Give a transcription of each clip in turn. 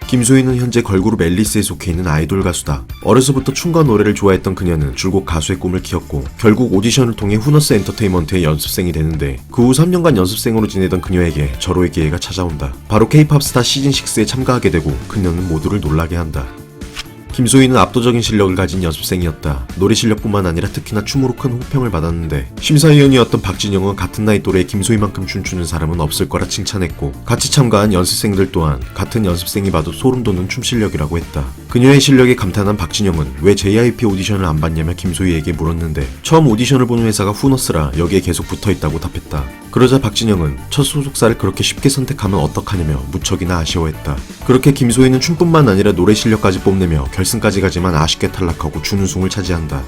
김소희는 현재 걸그룹 앨리스에 속해 있는 아이돌 가수다. 어려서부터 춤과 노래를 좋아했던 그녀는 줄곧 가수의 꿈을 키웠고 결국 오디션을 통해 후너스 엔터테인먼트의 연습생이 되는데 그 후 3년간 연습생으로 지내던 그녀에게 절호의 기회가 찾아온다. 바로 K-POP 스타 시즌6에 참가하게 되고 그녀는 모두를 놀라게 한다. 김소희는 압도적인 실력을 가진 연습생이었다. 노래 실력뿐만 아니라 특히나 춤으로 큰 호평을 받았는데 심사위원이었던 박진영은 같은 나이 또래의 김소희만큼 춤추는 사람은 없을 거라 칭찬했고 같이 참가한 연습생들 또한 같은 연습생이 봐도 소름 돋는 춤 실력이라고 했다. 그녀의 실력에 감탄한 박진영은 왜 JYP 오디션을 안 봤냐며 김소희에게 물었는데 처음 오디션을 보는 회사가 후너스라 여기에 계속 붙어있다고 답했다. 그러자 박진영은 첫 소속사를 그렇게 쉽게 선택하면 어떡하냐며 무척이나 아쉬워했다. 그렇게 김소희는 춤뿐만 아니라 노래 실력까지 뽐내며 결승까지 가지만 아쉽게 탈락하고 준우승을 차지한다.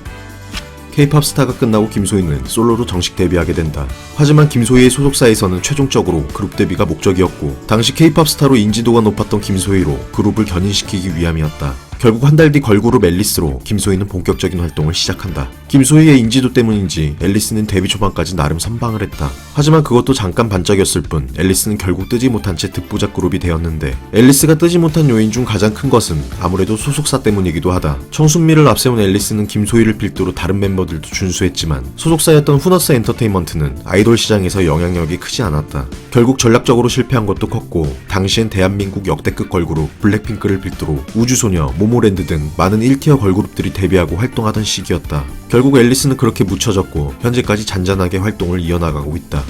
K-POP 스타가 끝나고 김소희는 솔로로 정식 데뷔하게 된다. 하지만 김소희의 소속사에서는 최종적으로 그룹 데뷔가 목적이었고 당시 K-POP 스타로 인지도가 높았던 김소희로 그룹을 견인시키기 위함이었다. 결국 한 달 뒤 걸그룹 앨리스로 김소희는 본격적인 활동을 시작한다. 김소희의 인지도 때문인지 앨리스는 데뷔 초반까지 나름 선방을 했다. 하지만 그것도 잠깐 반짝였을 뿐 앨리스는 결국 뜨지 못한 채 듣보잡 그룹이 되었는데 앨리스가 뜨지 못한 요인 중 가장 큰 것은 아무래도 소속사 때문이기도 하다. 청순미를 앞세운 앨리스는 김소희를 필두로 다른 멤버들도 준수했지만 소속사였던 후너스 엔터테인먼트는 아이돌 시장에서 영향력이 크지 않았다. 결국 전략적으로 실패한 것도 컸고 당시엔 대한민국 역대급 걸그룹 블랙핑크를 필두로 우주소녀, 모모랜드 등 많은 1티어 걸그룹들이 데뷔하고 활동하던 시기였다. 결국 앨리스는 그렇게 묻혀졌고 현재까지 잔잔하게 활동을 이어나가고 있다.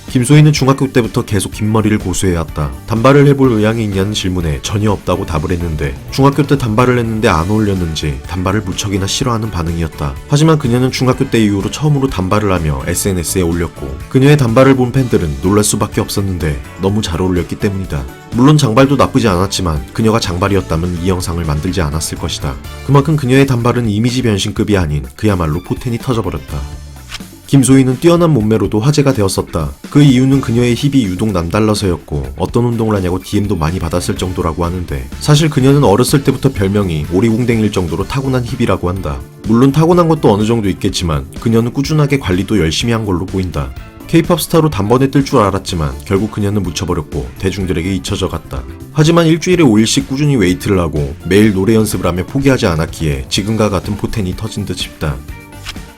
김소희는 중학교 때부터 계속 긴 머리를 고수해왔다. 단발을 해볼 의향이 있냐는 질문에 전혀 없다고 답을 했는데 중학교 때 단발을 했는데 안 어울렸는지 단발을 무척이나 싫어하는 반응이었다. 하지만 그녀는 중학교 때 이후로 처음으로 단발을 하며 SNS에 올렸고 그녀의 단발을 본 팬들은 놀랄 수밖에 없었는데 너무 잘 어울렸기 때문이다. 물론 장발도 나쁘지 않았지만 그녀가 장발이었다면 이 영상을 만들지 않았을 것이다. 그만큼 그녀의 단발은 이미지 변신급이 아닌 그야말로 포텐이 터져버렸다. 김소희는 뛰어난 몸매로도 화제가 되었었다. 그 이유는 그녀의 힙이 유독 남달라서였고 어떤 운동을 하냐고 DM도 많이 받았을 정도라고 하는데 사실 그녀는 어렸을 때부터 별명이 오리궁뎅일 정도로 타고난 힙이라고 한다. 물론 타고난 것도 어느 정도 있겠지만 그녀는 꾸준하게 관리도 열심히 한 걸로 보인다. K-POP 스타로 단번에 뜰 줄 알았지만 결국 그녀는 묻혀버렸고 대중들에게 잊혀져 갔다. 하지만 일주일에 5일씩 꾸준히 웨이트를 하고 매일 노래 연습을 하며 포기하지 않았기에 지금과 같은 포텐이 터진 듯 싶다.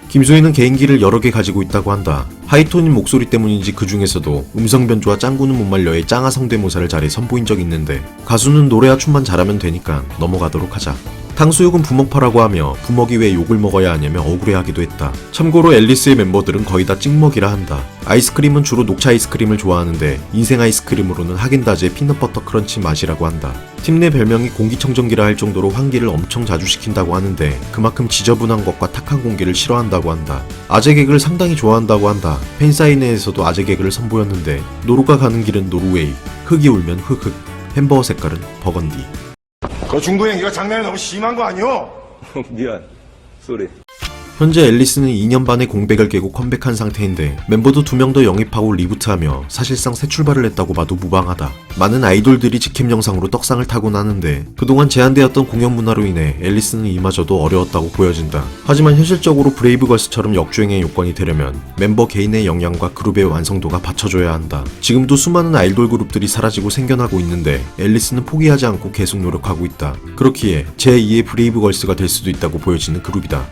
김소희는 개인기를 여러 개 가지고 있다고 한다. 하이톤인 목소리 때문인지 그 중에서도 음성 변조와 짱구는 못 말려의 짱아 성대모사를 잘해 선보인 적이 있는데 가수는 노래와 춤만 잘하면 되니까 넘어가도록 하자. 탕수육은 부먹파라고 하며 부먹이 왜 욕을 먹어야 하냐며 억울해하기도 했다. 참고로 앨리스의 멤버들은 거의 다 찍먹이라 한다. 아이스크림은 주로 녹차 아이스크림을 좋아하는데 인생 아이스크림으로는 하겐다즈의 피넛버터 크런치 맛이라고 한다. 팀 내 별명이 공기청정기라 할 정도로 환기를 엄청 자주 시킨다고 하는데 그만큼 지저분한 것과 탁한 공기를 싫어한다고 한다. 아재 개그를 상당히 좋아한다고 한다. 팬사인회에서도 아재 개그를 선보였는데 노루가 가는 길은 노르웨이, 흙이 울면 흑흑, 햄버거 색깔은 버건디. 그 중구 행기가 장난이 너무 심한 거 아니오? 미안. 쏘리. 현재 앨리스는 2년 반의 공백을 깨고 컴백한 상태인데 멤버도 2명 더 영입하고 리부트하며 사실상 새 출발을 했다고 봐도 무방하다. 많은 아이돌들이 직캠 영상으로 떡상을 타곤 하는데 그동안 제한되었던 공연 문화로 인해 앨리스는 이마저도 어려웠다고 보여진다. 하지만 현실적으로 브레이브걸스처럼 역주행의 요건이 되려면 멤버 개인의 역량과 그룹의 완성도가 받쳐줘야 한다. 지금도 수많은 아이돌 그룹들이 사라지고 생겨나고 있는데 앨리스는 포기하지 않고 계속 노력하고 있다. 그렇기에 제2의 브레이브걸스가 될 수도 있다고 보여지는 그룹이다.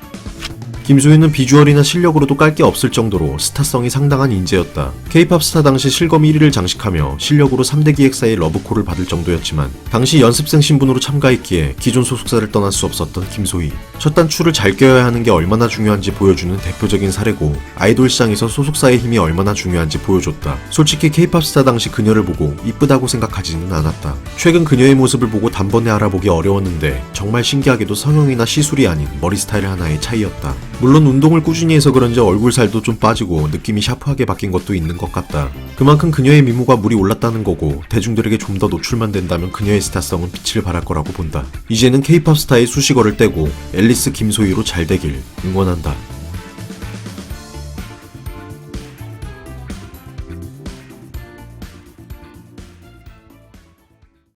김소희는 비주얼이나 실력으로도 깔 게 없을 정도로 스타성이 상당한 인재였다. K-POP 스타 당시 실검 1위를 장식하며 실력으로 3대 기획사의 러브콜을 받을 정도였지만 당시 연습생 신분으로 참가했기에 기존 소속사를 떠날 수 없었던 김소희. 첫 단추를 잘 껴야 하는 게 얼마나 중요한지 보여주는 대표적인 사례고 아이돌 시장에서 소속사의 힘이 얼마나 중요한지 보여줬다. 솔직히 K-POP 스타 당시 그녀를 보고 이쁘다고 생각하지는 않았다. 최근 그녀의 모습을 보고 단번에 알아보기 어려웠는데 정말 신기하게도 성형이나 시술이 아닌 머리 스타일 하나의 차이였다. 물론 운동을 꾸준히 해서 그런지 얼굴살도 좀 빠지고 느낌이 샤프하게 바뀐 것도 있는 것 같다. 그만큼 그녀의 미모가 물이 올랐다는 거고 대중들에게 좀 더 노출만 된다면 그녀의 스타성은 빛을 발할 거라고 본다. 이제는 K-POP 스타의 수식어를 떼고 앨리스 김소희로 잘 되길 응원한다.